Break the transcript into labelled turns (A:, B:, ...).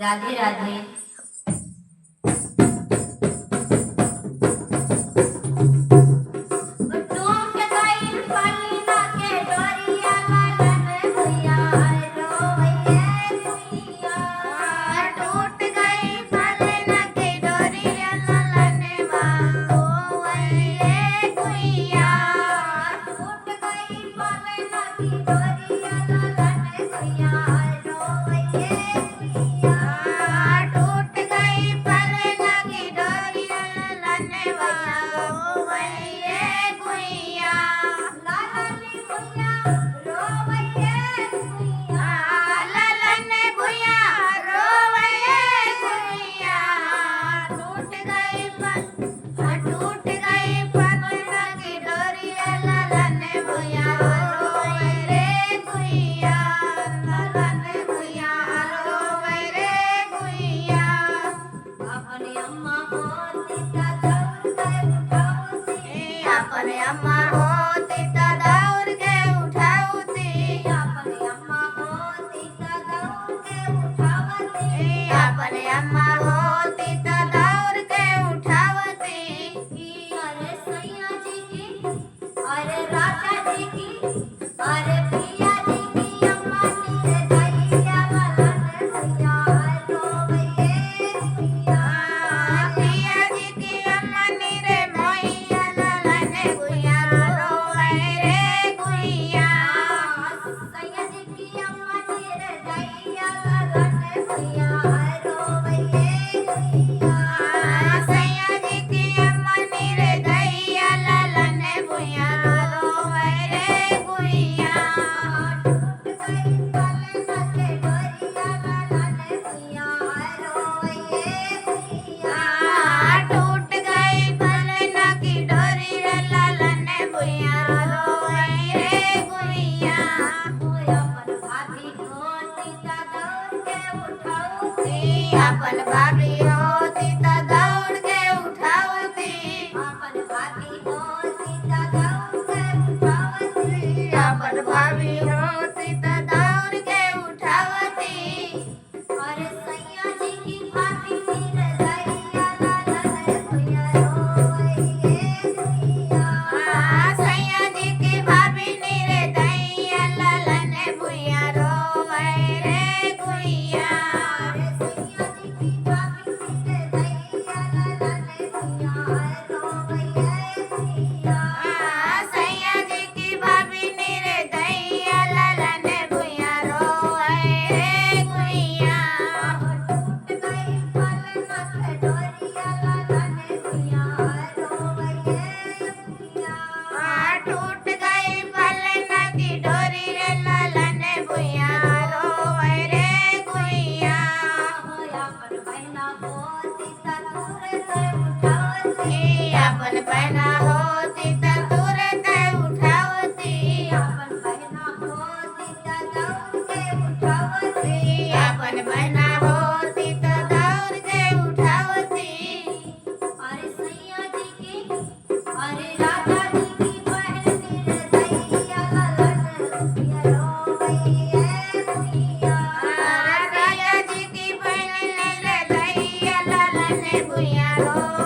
A: राधे राधे। अपन भाभी होती त दौड़ के उठावती, अपन भाभी होती त दौड़ के उठावती, अपन भाभी होती त दौड़ के उठावती। अरे सैया जी की भाभी मेरे दैया लालन भैया रोइए भैया। सैया जी की भाभी मेरे दैया लालन भैया रोए रे गुइया। अपन बहना होती त तुरंत उठावती, अपन बहना होती त दौड़ के उठावती, अपन बहना होती त दौड़ के उठावती। अरे सैया जी की, अरे राजा जी की बहन मेरे दैया लालन भैया रोइए भैया। राजा जी की बहन मेरे दैया लालन भैया रोइए।